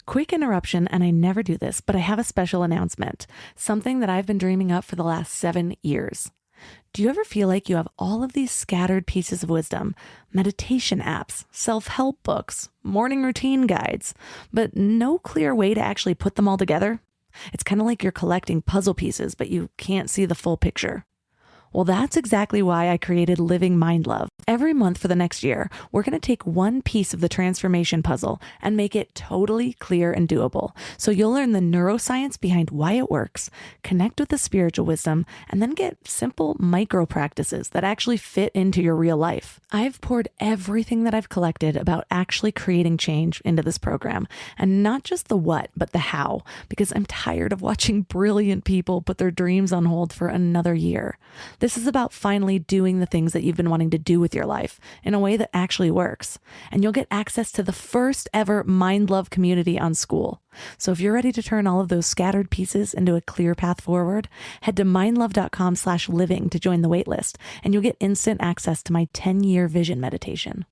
Quick interruption, and I never do this, but I have a special announcement, something that I've been dreaming up for the last 7 years. Do you ever feel like you have all of these scattered pieces of wisdom, meditation apps, self-help books, morning routine guides, but no clear way to actually put them all together? It's kind of like you're collecting puzzle pieces, but you can't see the full picture. Well, that's exactly why I created Living Mind Love. Every month for the next year, we're going to take one piece of the transformation puzzle and make it totally clear and doable. So you'll learn the neuroscience behind why it works, connect with the spiritual wisdom, and then get simple micro practices that actually fit into your real life. I've poured everything that I've collected about actually creating change into this program, and not just the what, but the how, because I'm tired of watching brilliant people put their dreams on hold for another year. This is about finally doing the things that you've been wanting to do with your life in a way that actually works. And you'll get access to the first ever Mind Love community on School. So if you're ready to turn all of those scattered pieces into a clear path forward, head to mindlove.com/living to join the waitlist, and you'll get instant access to my 10-year vision meditation.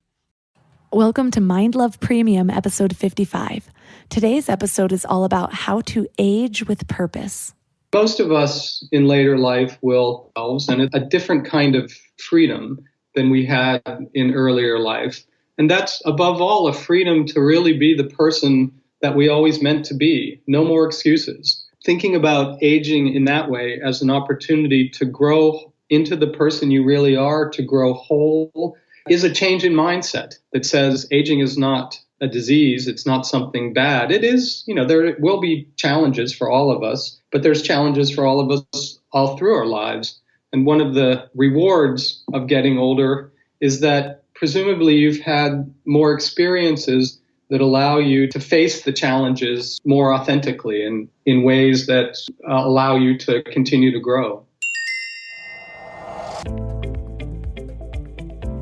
Welcome to Mind Love Premium, episode 55. Today's episode is all about how to age with purpose. Most of us in later life will and a different kind of freedom than we had in earlier life. And that's above all a freedom to really be the person that we always meant to be. No more excuses. Thinking about aging in that way as an opportunity to grow into the person you really are, to grow whole, is a change in mindset that says aging is not a disease. It's not something bad. It is, there will be challenges for all of us, but there's challenges for all of us all through our lives. And one of the rewards of getting older is that presumably you've had more experiences that allow you to face the challenges more authentically and in ways that allow you to continue to grow.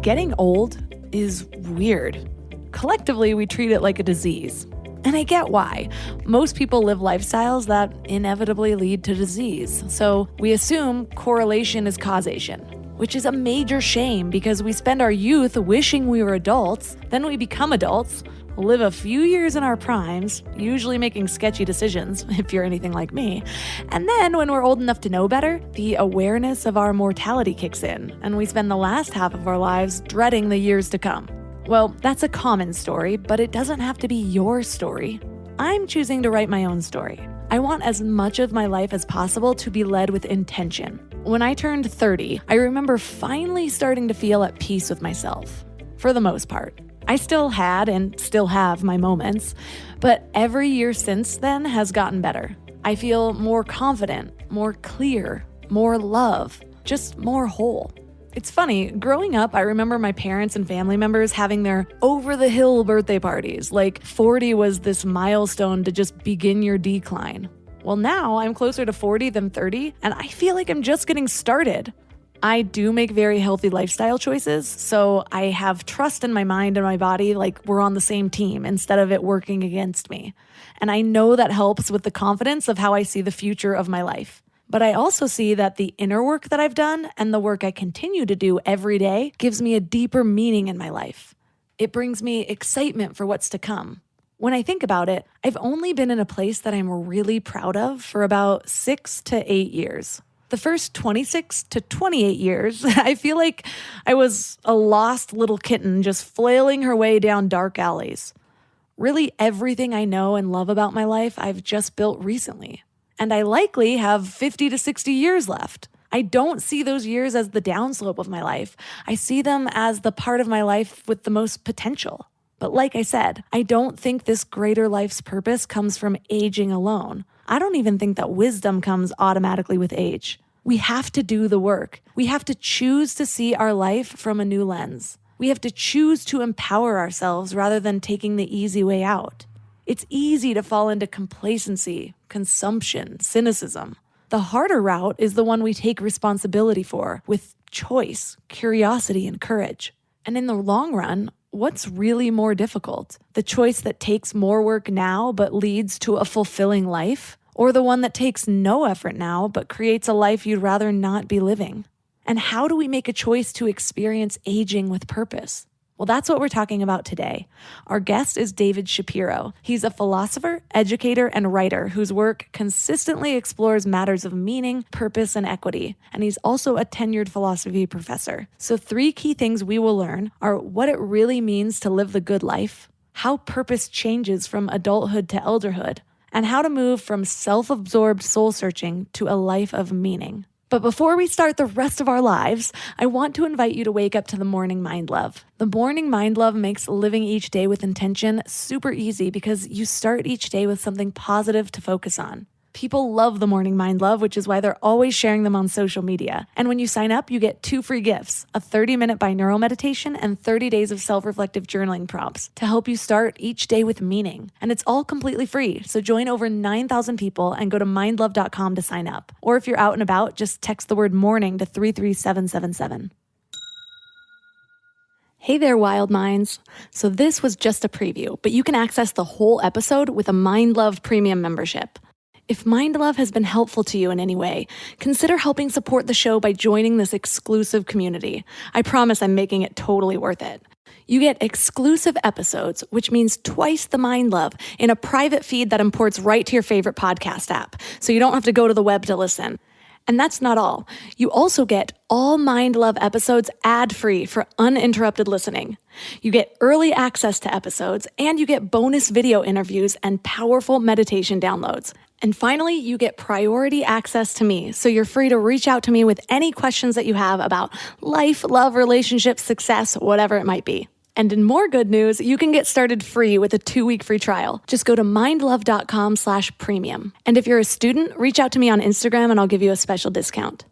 Getting old is weird. Collectively, we treat it like a disease. And I get why. Most people live lifestyles that inevitably lead to disease. So we assume correlation is causation, which is a major shame because we spend our youth wishing we were adults, then we become adults, live a few years in our primes, usually making sketchy decisions, if you're anything like me. And then when we're old enough to know better, the awareness of our mortality kicks in, and we spend the last half of our lives dreading the years to come. Well, that's a common story, but it doesn't have to be your story. I'm choosing to write my own story. I want as much of my life as possible to be led with intention. When I turned 30, I remember finally starting to feel at peace with myself, for the most part. I still had and still have my moments, but every year since then has gotten better. I feel more confident, more clear, more love, just more whole. It's funny, growing up, I remember my parents and family members having their over-the-hill birthday parties, like 40 was this milestone to just begin your decline. Well, now I'm closer to 40 than 30, and I feel like I'm just getting started. I do make very healthy lifestyle choices, so I have trust in my mind and my body like we're on the same team instead of it working against me. And I know that helps with the confidence of how I see the future of my life. But I also see that the inner work that I've done and the work I continue to do every day gives me a deeper meaning in my life. It brings me excitement for what's to come. When I think about it, I've only been in a place that I'm really proud of for about 6 to 8 years. The first 26 to 28 years, I feel like I was a lost little kitten just flailing her way down dark alleys. Really, everything I know and love about my life, I've just built recently. And I likely have 50 to 60 years left. I don't see those years as the downslope of my life. I see them as the part of my life with the most potential. But like I said, I don't think this greater life's purpose comes from aging alone. I don't even think that wisdom comes automatically with age. We have to do the work. We have to choose to see our life from a new lens. We have to choose to empower ourselves rather than taking the easy way out. It's easy to fall into complacency, consumption, cynicism. The harder route is the one we take responsibility for with choice, curiosity, and courage. And in the long run, what's really more difficult? The choice that takes more work now but leads to a fulfilling life? Or the one that takes no effort now but creates a life you'd rather not be living? And how do we make a choice to experience aging with purpose? Well, that's what we're talking about today. Our guest is David Shapiro. He's a philosopher, educator, and writer whose work consistently explores matters of meaning, purpose, and equity. And he's also a tenured philosophy professor. So 3 key things we will learn are what it really means to live the good life, how purpose changes from adulthood to elderhood, and how to move from self-absorbed soul-searching to a life of meaning. But before we start the rest of our lives, I want to invite you to wake up to the Morning Mind Love. The Morning Mind Love makes living each day with intention super easy because you start each day with something positive to focus on. People love the Morning Mind Love, which is why they're always sharing them on social media. And when you sign up, you get 2 free gifts, a 30-minute binaural meditation and 30 days of self-reflective journaling prompts to help you start each day with meaning. And it's all completely free, so join over 9,000 people and go to mindlove.com to sign up. Or if you're out and about, just text the word morning to 33777. Hey there, wild minds. So this was just a preview, but you can access the whole episode with a Mind Love Premium membership. If Mind Love has been helpful to you in any way, consider helping support the show by joining this exclusive community. I promise I'm making it totally worth it. You get exclusive episodes, which means twice the Mind Love, in a private feed that imports right to your favorite podcast app, so you don't have to go to the web to listen. And that's not all. You also get all Mind Love episodes ad-free for uninterrupted listening. You get early access to episodes, and you get bonus video interviews and powerful meditation downloads. And finally, you get priority access to me, so you're free to reach out to me with any questions that you have about life, love, relationships, success, whatever it might be. And in more good news, you can get started free with a 2-week free trial. Just go to mindlove.com/premium. And if you're a student, reach out to me on Instagram and I'll give you a special discount.